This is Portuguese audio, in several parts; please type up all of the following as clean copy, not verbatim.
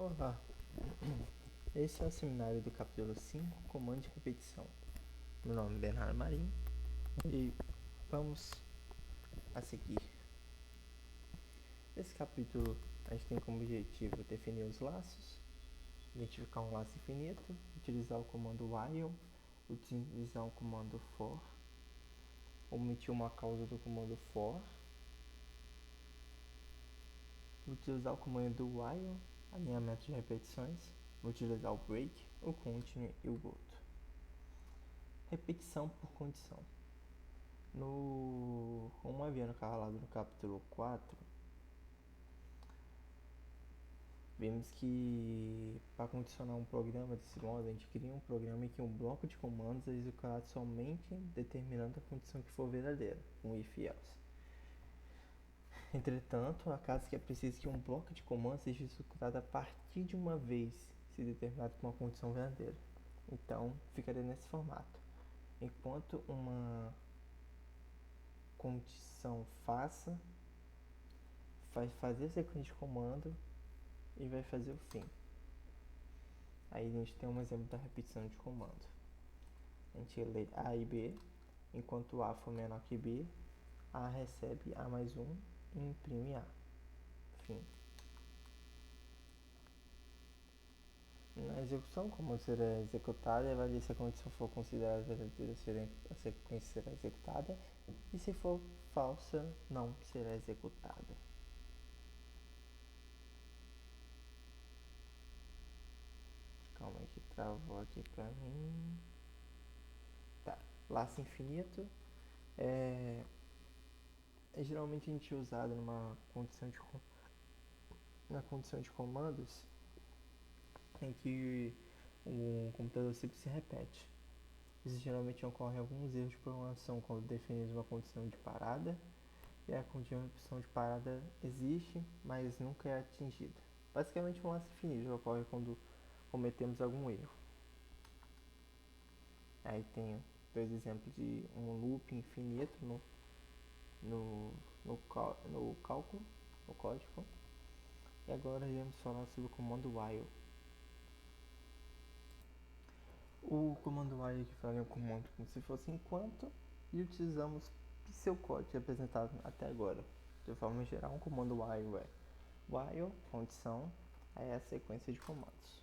Olá, esse é o seminário do capítulo 5, Comando de Repetição. Meu nome é Bernardo Marinho e vamos a seguir. Esse capítulo a gente tem como objetivo definir os laços, identificar um laço infinito, utilizar o comando while, utilizar o comando for, omitir uma causa do comando for, utilizar o comando while, alinhamento de repetições, utilizar o break, o continue e o goto. Repetição por condição. Como havia falado no capítulo 4, vimos que para condicionar um programa desse modo, a gente cria um programa em que um bloco de comandos é executado somente determinando a condição que for verdadeira, um if else. Entretanto, há casos que é preciso que um bloco de comandos seja executado a partir de uma vez, se determinado por uma condição verdadeira. Então, ficaria nesse formato. Enquanto uma condição vai fazer a sequência de comando e vai fazer o fim. Aí a gente tem um exemplo da repetição de comando. A gente lê A e B, enquanto A for menor que B, A recebe A mais 1 e imprime A. Fim. Na execução, como será executada, avalie se a condição for considerada verdadeira, a sequência será executada, e se for falsa, não será executada. Calma aí que travou aqui pra mim. Tá, laço infinito geralmente a gente é usado na condição de comandos em que o computador sempre se repete. Isso geralmente ocorre alguns erros de programação quando definimos uma condição de parada e a condição de parada existe, mas nunca é atingida. Basicamente um laço infinito ocorre quando cometemos algum erro. Aí tem dois exemplos de um loop infinito no cálculo, no código. E agora iremos falar sobre o comando while. O comando while aqui fala um comando como se fosse enquanto e utilizamos pseudocódigo representado até agora. De forma geral, um comando while é while, condição, aí é a sequência de comandos.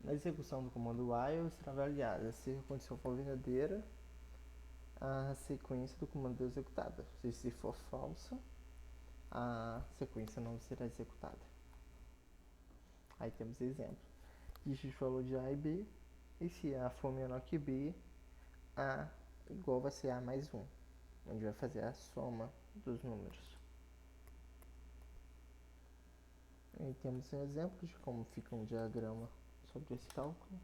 Na execução do comando while será avaliada se a condição for verdadeira, a sequência do comando é executada. Se for falsa, a sequência não será executada. Aí temos exemplo. A gente falou de A e B, e se A for menor que B, A igual vai ser A mais 1, onde vai fazer a soma dos números. Aí temos um exemplo de como fica um diagrama sobre esse cálculo.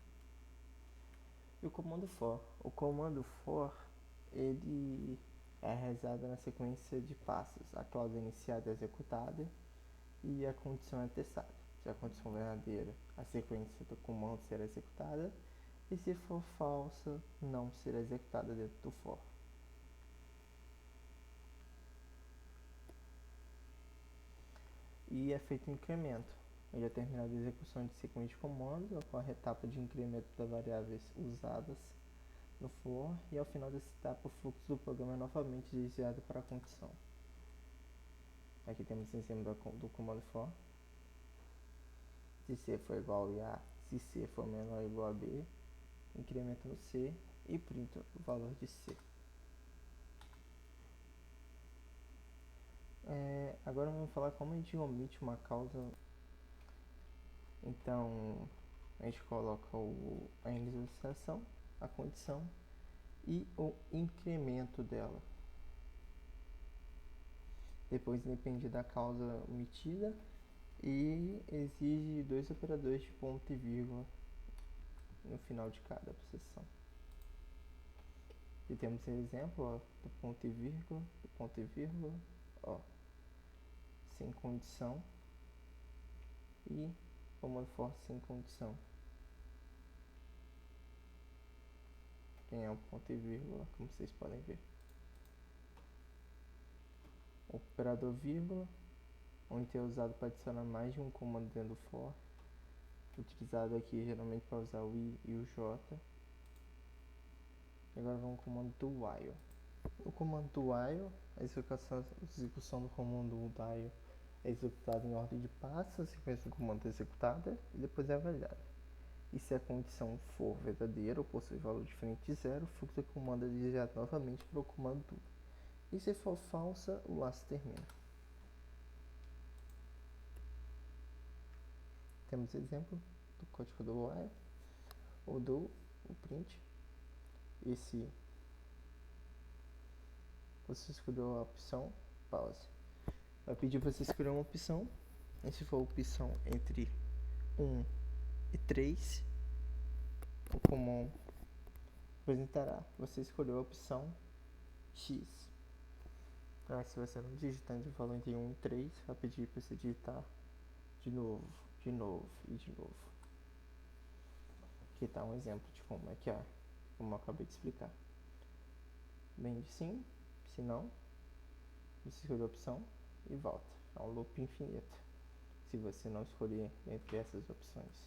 E o comando for. O comando for, ele é realizado na sequência de passos. A cláusula iniciada é executada e a condição é testada. Se a condição verdadeira, a sequência do comando será executada, e se for falsa, não será executada dentro do for. E é feito um incremento. Em determinada execução de sequência de comandos, ocorre a etapa de incremento das variáveis usadas no for, e ao final dessa etapa o fluxo do programa é novamente desviado para a condição. Aqui temos em cima do comando for. Se C for igual a A, se C for menor ou igual a B, incrementa no C e printa o valor de C. Agora vamos falar como a gente omite uma causa. Então a gente coloca a inicialização, a condição e o incremento dela. Depois depende da causa omitida e exige dois operadores de ponto e vírgula no final de cada posição. E temos um exemplo do ponto e vírgula, sem condição, e comando for sem condição. Quem é o ponto e vírgula, como vocês podem ver. O operador vírgula, onde é usado para adicionar mais de um comando dentro do for, utilizado aqui geralmente para usar o i e o j. Agora vamos ao comando do while. O comando do while, a execução do comando while é executada em ordem de passo, a sequência do comando é executada e depois é avaliada. E se a condição for verdadeira ou possui valor diferente de zero, o fluxo do comando é desviado novamente para o comando do. E se for falsa, o laço termina. Temos exemplo do código do while, ou do o print. E se você escolheu a opção, pause. Vai pedir para você escolher uma opção. E se for a opção entre 1 e 3, o comum apresentará. Você escolheu a opção X. Se você não digitar entre o valor entre 1 e 3, vai pedir para você digitar de novo e de novo. Aqui está um exemplo de como é que é, como eu acabei de explicar. Bem de sim, se não, você escolhe a opção e volta. É um loop infinito, se você não escolher entre essas opções.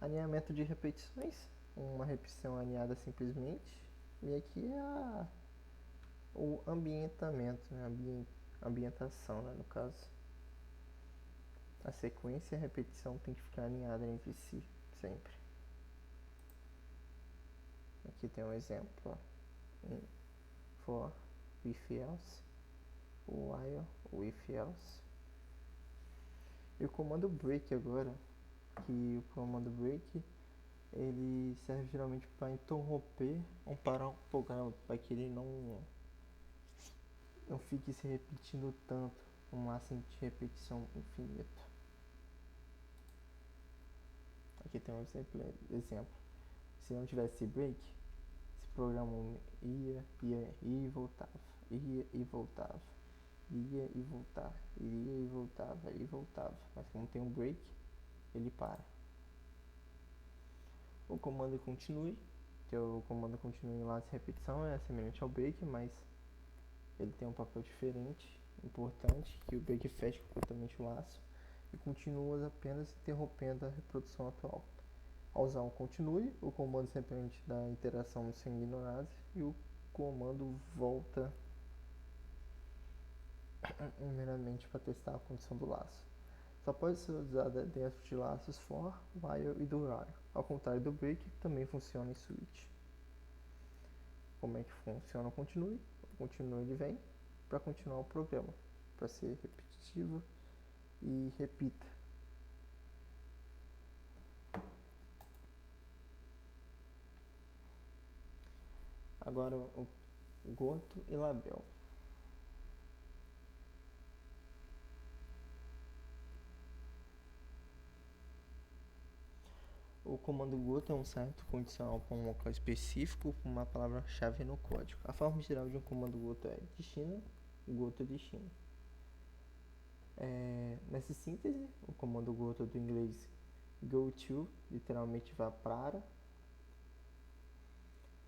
Alinhamento de repetições. Uma repetição alinhada simplesmente. E aqui é o ambientamento, né? Ambientação, né, no caso. A sequência e a repetição tem que ficar alinhada entre si, sempre. Aqui tem um exemplo, ó. For, if else, while, if else. E o comando break agora, que o comando break ele serve geralmente para interromper ou parar um programa, para que ele não fique se repetindo tanto, um máximo de repetição infinito. Aqui tem um exemplo. Se não tivesse break, esse programa ia e voltava, ia e voltava, ia e voltava, iria e voltava, e voltava. Mas como tem um break, ele para. O comando continue, que é o comando continue em laço de repetição, é semelhante ao break, mas ele tem um papel diferente, importante, que o break fecha completamente o laço e continua apenas interrompendo a reprodução atual. Ao usar o continue, o comando simplesmente dá interação sem ignorados e o comando volta meramente para testar a condição do laço. Só pode ser usada dentro de laços for, while e do while, ao contrário do break, que também funciona em switch. Como é que funciona o continue? O continue ele vem para continuar o programa, para ser repetitivo e repita. Agora o goto e label. O comando goto é um certo condicional para um local específico com uma palavra-chave no código. A forma geral de um comando goto é destino, goto destino. Nessa síntese, o comando goto do inglês go to, literalmente vá para,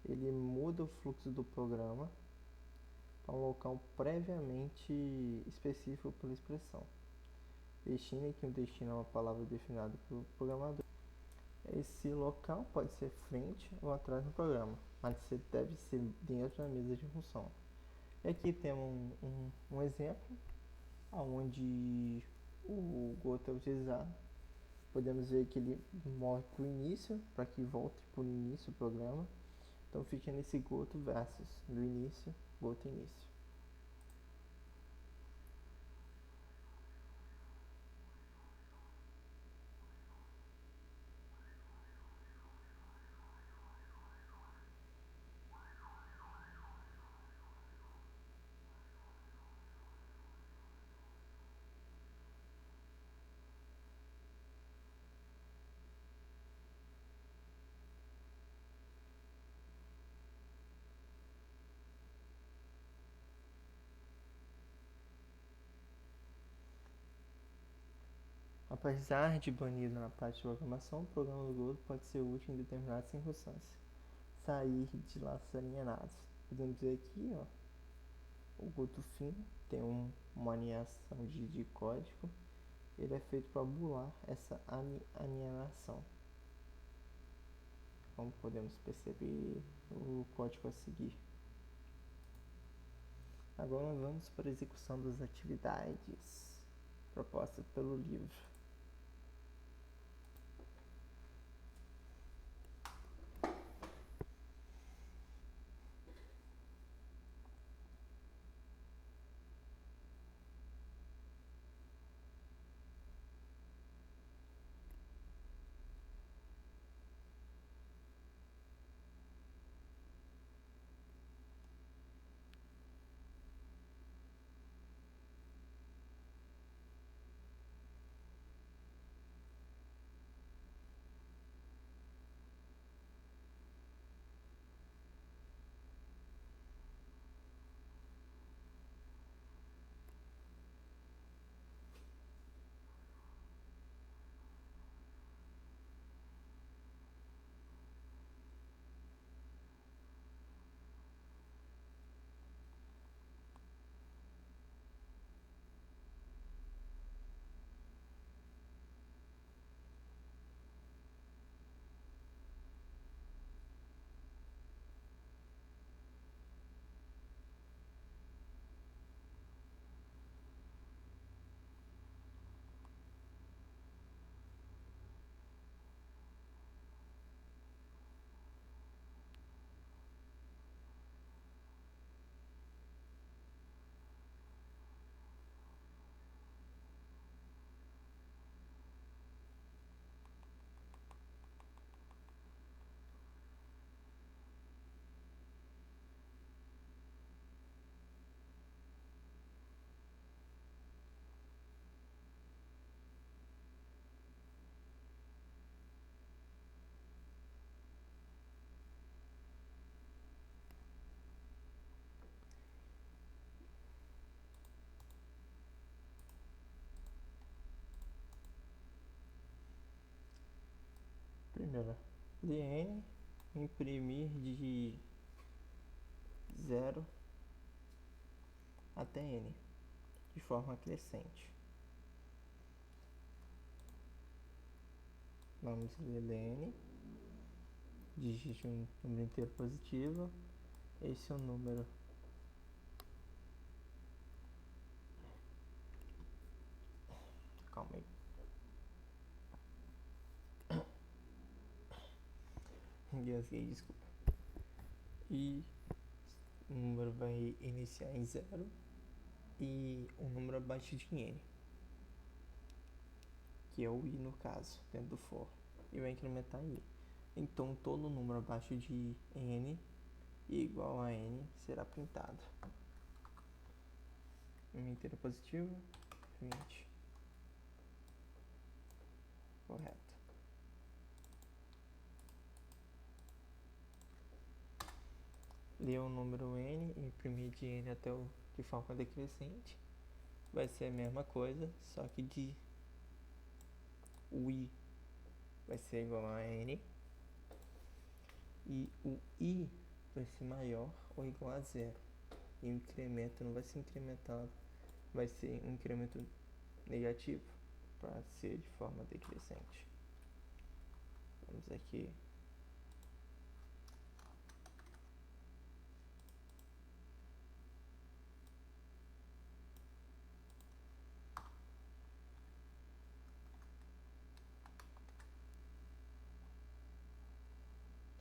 ele muda o fluxo do programa para um local previamente específico pela expressão. Destino, que o destino é uma palavra definida pelo programador. Esse local pode ser frente ou atrás do programa, mas você deve ser dentro da mesa de função. E aqui temos um exemplo onde o goto é utilizado. Podemos ver que ele morre para o início, para que volte para o início do programa. Então fica nesse goto versus do início, goto início. Apesar de banido na parte de programação, o programa do Goto pode ser útil em determinadas circunstâncias. Sair de laços alienados. podemos ver aqui, ó, o Guto Fino tem uma alinhação de código. Ele é feito para bular essa alinhação. Como podemos perceber o código a seguir. Agora vamos para a execução das atividades propostas pelo livro. Primeira, ln imprimir de 0 até n, de forma crescente. Vamos ler ln, digite um número inteiro positivo, esse é o número. Calma aí. Engasguei, desculpa. E o número vai iniciar em 0 e um número abaixo de n, que é o i no caso, dentro do for, e vai incrementar i. Então todo número abaixo de n e igual a n será printado. Número inteiro positivo, 20. Correto. Ler o número n e imprimir de n até o de forma decrescente. Vai ser a mesma coisa, só que o i vai ser igual a n e o i vai ser maior ou igual a 0. E o incremento não vai ser incrementado, vai ser um incremento negativo para ser de forma decrescente. Vamos aqui.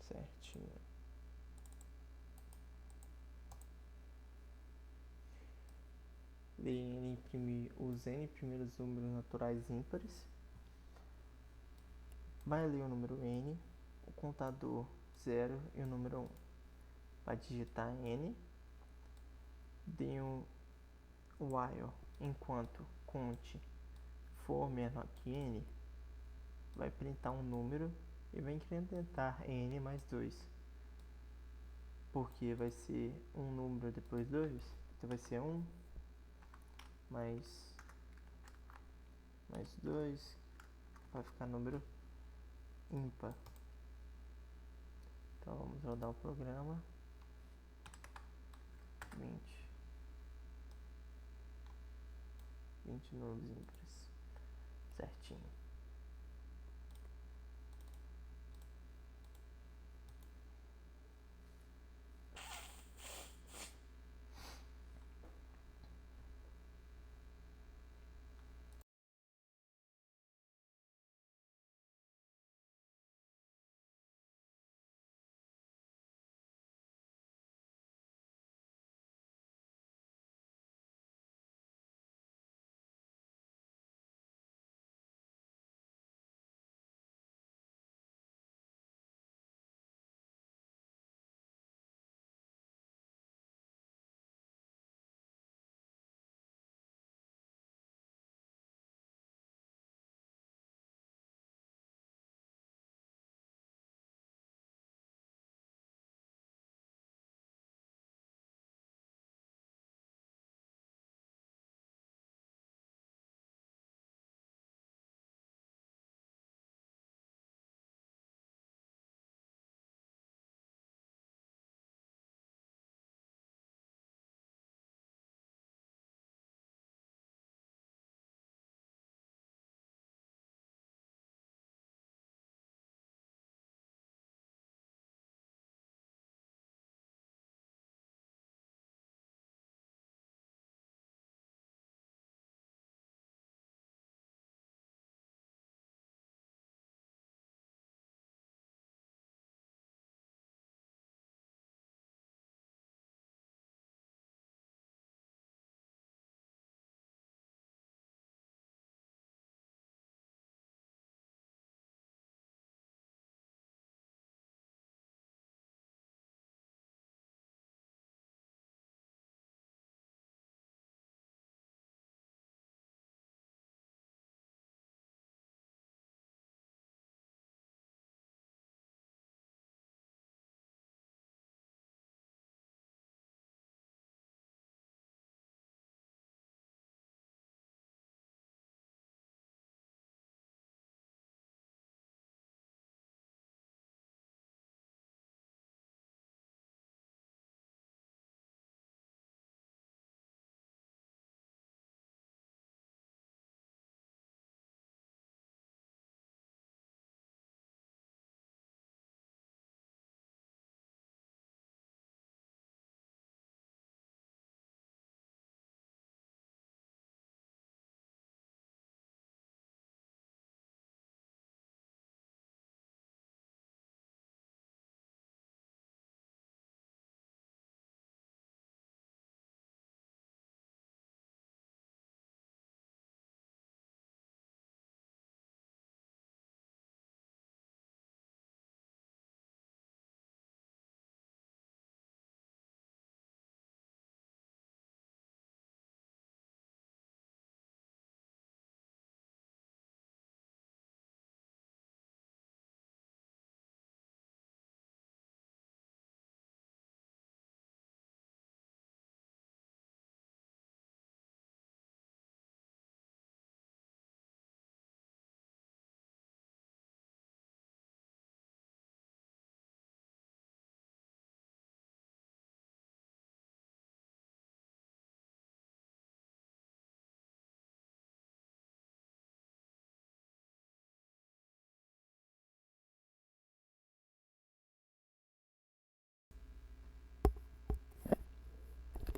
Certinho. Ele imprimir os n primeiros números naturais ímpares. Vai ler o número n, o contador 0 e o número 1. Vai digitar n, dê um while enquanto conte for menor que n, vai printar um número e vai incrementar n mais 2. Porque vai ser um número depois 2, então vai ser 1 mais 2, vai ficar número ímpar. Então vamos rodar o programa. 20. 20 números ímpares. Certinho.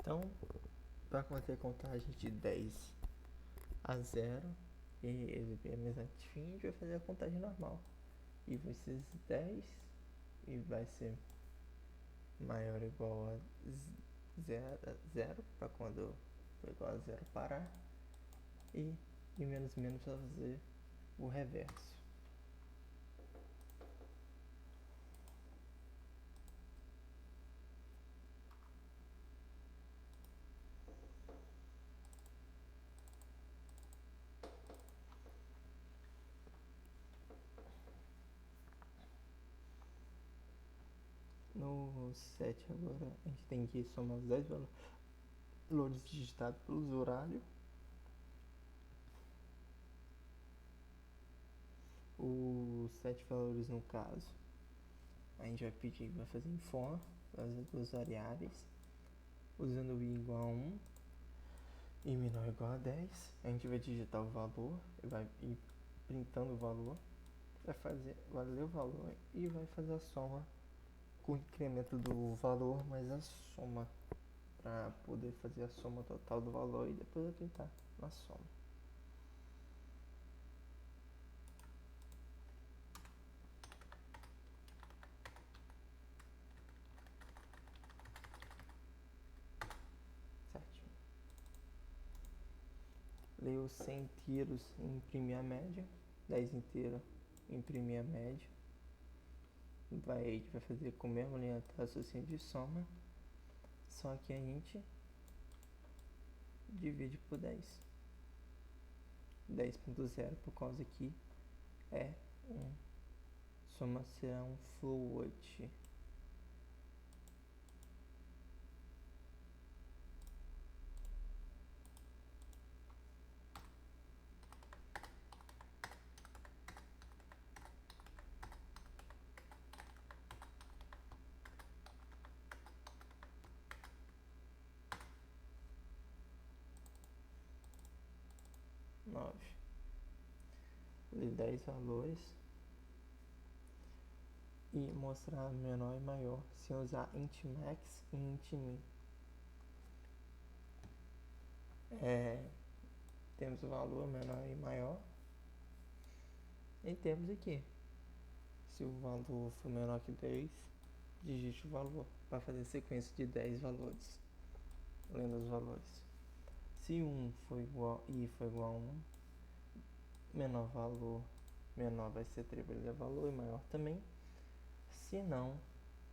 Então, para manter a contagem de 10 a 0 e exibir a mensagem de fim, a gente vai fazer a contagem normal. E vai ser 10 e vai ser maior ou igual a 0 para quando for igual a 0 parar. E de menos menos para fazer o reverso. No 7 agora a gente tem que somar os 10 valores digitados pelo usuário. Os 7 valores no caso, a gente vai pedir, vai fazer em for, as duas variáveis. Usando o i igual a 1 e menor ou igual a 10, a gente vai digitar o valor e vai ir printando o valor, vai ler o valor e vai fazer a soma com o incremento do valor mais a soma, para poder fazer a soma total do valor e depois aplicar na soma. Certinho. Ler os 100 inteiros e imprimir a média, 10 inteiros imprimir a média. A gente vai fazer com o mesmo linha raciocínio de soma, só que a gente divide por 10. 10.0 por causa que é soma será um float. Ler 10 valores e mostrar menor e maior sem usar int max e int min. Temos o valor menor e maior e temos aqui, se o valor for menor que 10, digite o valor para fazer sequência de 10 valores, lendo os valores. Se 1 for igual i for igual a 1, menor valor menor vai ser atribuído a valor e maior também. Se não,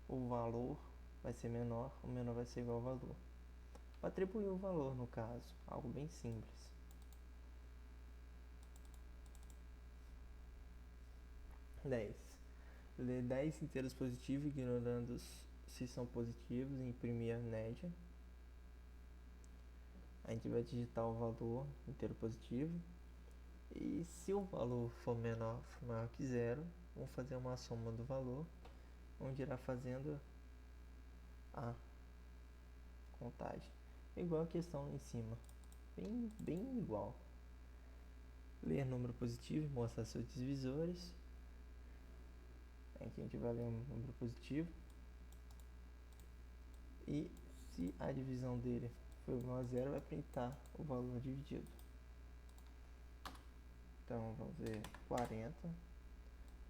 o valor vai ser menor, o menor vai ser igual ao valor. Para atribuir o valor, no caso, algo bem simples. 10. Ler 10 inteiros positivos, ignorando se são positivos, e imprimir a média. A gente vai digitar o valor inteiro positivo. E se o valor for maior que 0, vamos fazer uma soma do valor, onde irá fazendo a contagem. Igual a questão em cima. Bem igual. Ler número positivo e mostrar seus divisores. Aqui a gente vai ler um número positivo. E se a divisão dele for igual a 0, vai printar o valor dividido. Então vamos ver 40.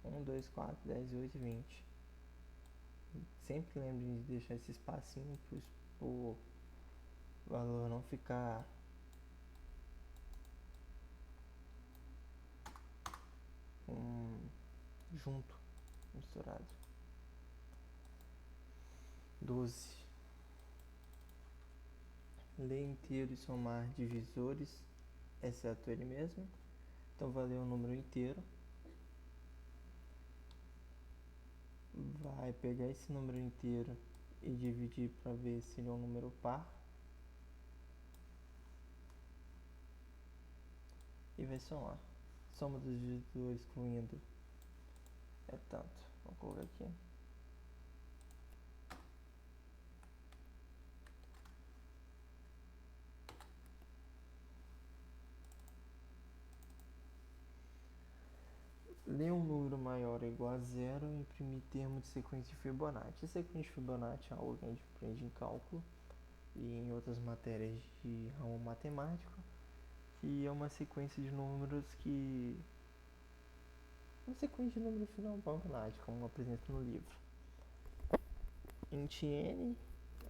1, 2, 4, 10, 8, 20. Sempre lembre de deixar esse espacinho para o valor não ficar junto, misturado. 12. Ler inteiro e somar divisores, exceto ele mesmo. Então vai ler o número inteiro. Vai pegar esse número inteiro e dividir para ver se ele é um número par. E vai somar. Soma dos divisores incluindo é tanto. Vamos colocar aqui. Ler um número maior ou igual a 0 e imprimir termo de sequência de Fibonacci. A sequência de Fibonacci é algo que a gente aprende em cálculo e em outras matérias de ramo matemático, que é uma sequência de números que... uma sequência de números Fibonacci, como apresento no livro. Int n,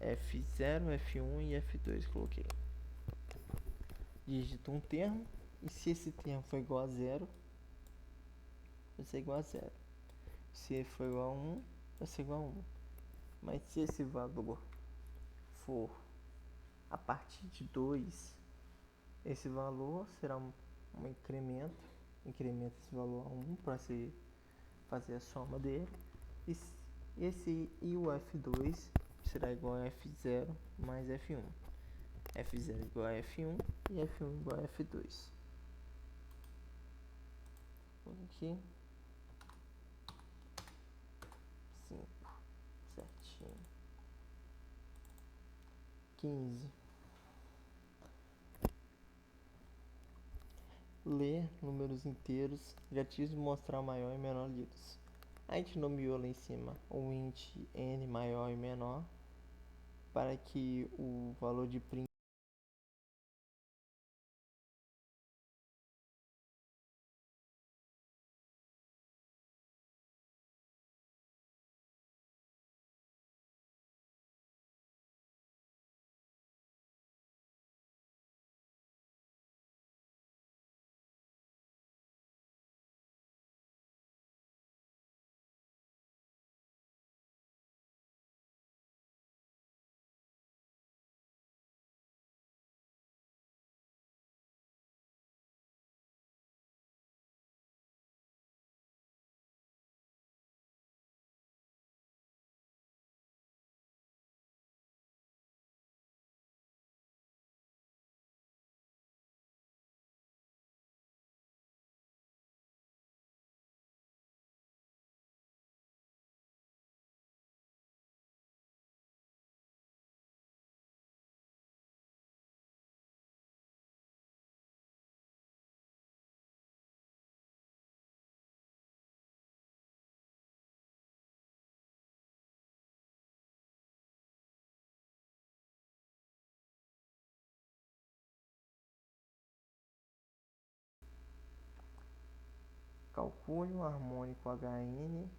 F0, F1 e F2 coloquei. Digito um termo e se esse termo for igual a 0, vai ser igual a 0. Se for igual a 1, vai ser igual a 1. Mas se esse valor for a partir de 2, esse valor será um incremento. Incrementa esse valor a 1 para se fazer a soma dele. E o F2 será igual a F0 mais F1. F0 igual a F1 e F1 igual a F2. Aqui. 5. Certinho. 15. Ler números inteiros, gatilhos mostrar maior e menor lidos. A gente nomeou lá em cima o int n maior e menor para que o valor de print calcule um harmônico HN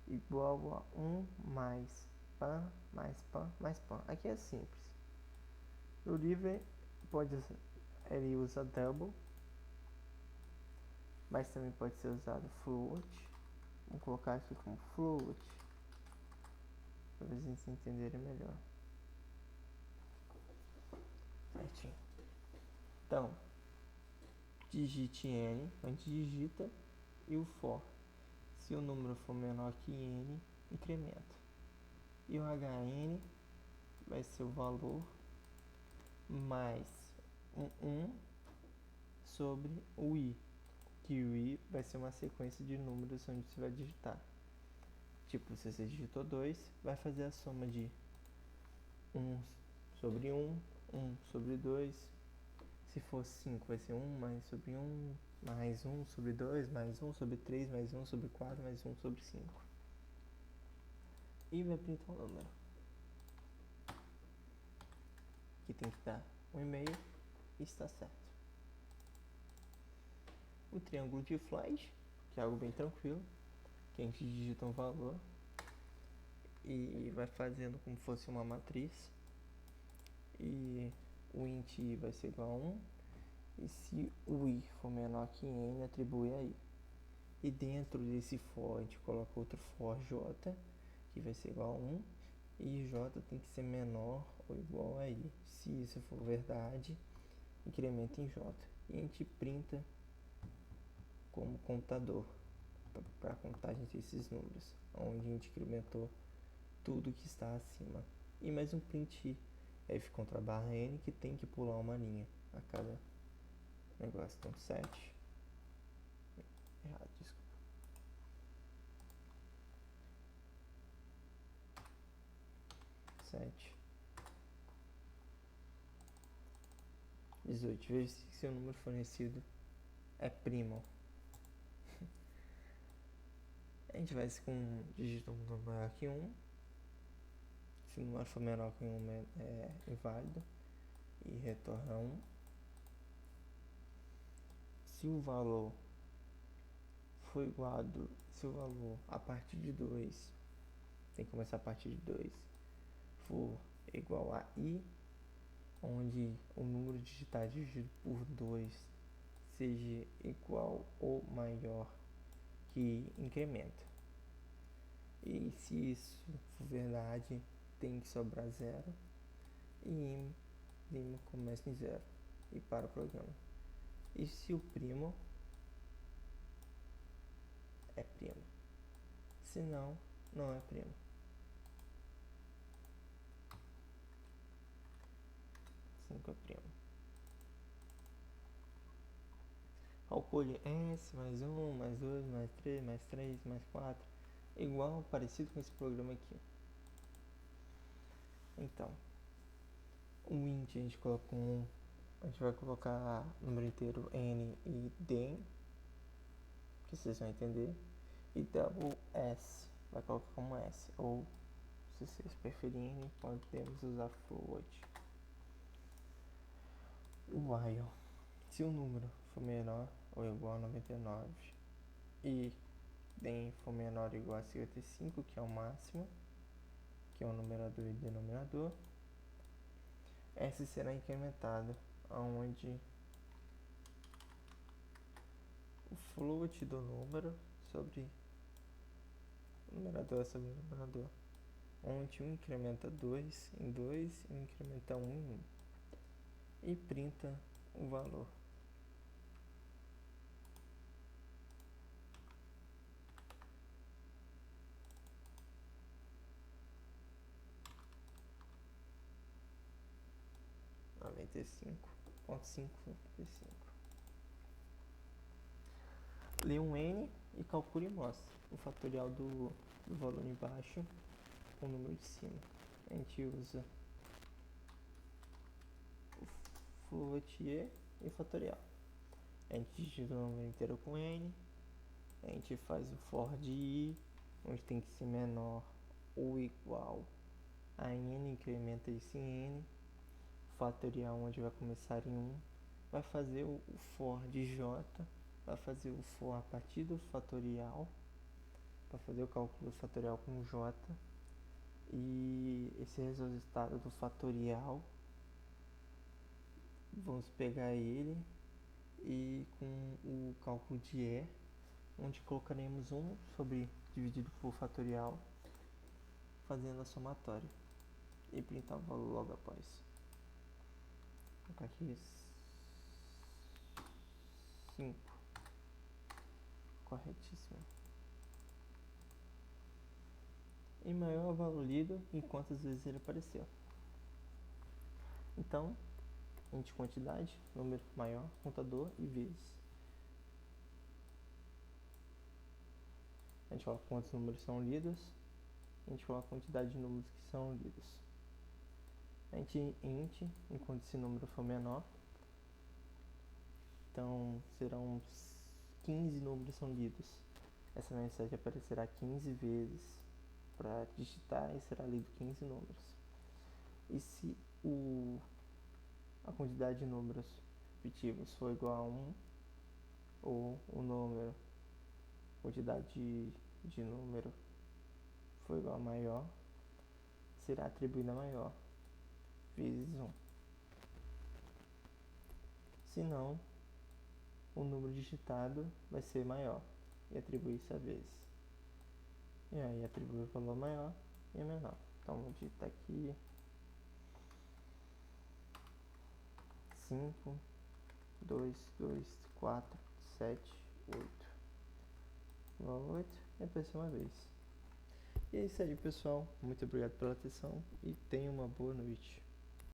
igual a 1 mais pan mais pan mais pan. Aqui é simples. No livro ele usa double, mas também pode ser usado float. Vamos colocar aqui como float para vocês entenderem melhor. Certinho. Então, digite n, a gente digita, e o for. Se o número for menor que n, incrementa. E o hn vai ser o valor mais um 1 sobre o i, que o i vai ser uma sequência de números onde você vai digitar. Tipo, se você digitou 2, vai fazer a soma de 1 sobre 1, 1 sobre 2. Se for 5, vai ser 1 mais sobre 1, mais 1 sobre 2, mais 1 sobre 3, mais 1 sobre 4, mais 1 sobre 5. E vai printar o número. Que tem que dar 1,5 e está certo. O triângulo de Fleisch, que é algo bem tranquilo, que a gente digita um valor e vai fazendo como se fosse uma matriz. E o int i vai ser igual a 1. E se o i for menor que n, atribui a i. E dentro desse for, a gente coloca outro for j, que vai ser igual a 1. E j tem que ser menor ou igual a i. Se isso for verdade, incrementa em j. E a gente printa como contador para a contagem desses números, onde a gente incrementou tudo que está acima. E mais um print f contra barra n, que tem que pular uma linha a cada negócio. Então 7. Errado, desculpa. 7. 18. Veja se seu número fornecido é primo. A gente vai com um dígito maior que 1. Se o número for menor que 1 é inválido. E retorna 1. Se o valor for igual a se o valor a partir de 2, tem que começar a partir de 2, for igual a i, onde o número digital dividido por 2 seja igual ou maior que i, incrementa. E se isso for verdade, tem que sobrar 0 e i começa em 0 e para o programa. E se o primo é primo, se não, não é primo. É primo. Calcule S mais 1, mais 2, mais 3, mais 3, mais 4, igual, parecido com esse programa aqui. Então, O int a gente coloca a gente vai colocar número inteiro n e den, que vocês vão entender. E double s, vai colocar como s, ou se vocês preferirem, podemos usar float. O while, se o número for menor ou igual a 99 e den for menor ou igual a 55, que é o máximo, que é o numerador e denominador, S será incrementado, onde o float do número sobre o numerador sobre o numerador, onde 1 incrementa 2 em 2 e 1 incrementa 1 em 1, e printa o valor. Noventa e cinco ponto cinco. Lê um n e calcule e mostra o fatorial do valor embaixo com o número de cima. A gente usa o float e o fatorial. A gente digita o número inteiro com n, a gente faz o for de i, onde tem que ser menor ou igual a n, incrementa isso em n, o fatorial onde vai começar em 1, vai fazer o for de j, vai fazer o for a partir do fatorial, para fazer o cálculo do fatorial com j, e esse resultado do fatorial, vamos pegar ele e com o cálculo de e, onde colocaremos 1 sobre dividido por fatorial, fazendo a somatória, e printar o valor logo após. Vou colocar aqui 5, corretíssimo. E maior o valor lido em quantas vezes ele apareceu. Então, int quantidade, número maior, contador e vezes. A gente coloca quantos números são lidos, a gente coloca a quantidade de números que são lidos. A gente int enquanto esse número for menor, então serão 15 números são lidos. Essa mensagem aparecerá 15 vezes para digitar e será lido 15 números. E se a quantidade de números repetitivos for igual a 1, ou o número, quantidade de número for igual a maior, será atribuída a maior, vezes 1. Se não, o número digitado vai ser maior e atribuir isso a vezes. E aí atribui o valor maior e menor. Então vou digitar aqui 5, 2, 2, 4, 7, 8. Valor 8 e apareceu uma vez. E é isso aí, pessoal. Muito obrigado pela atenção e tenha uma boa noite.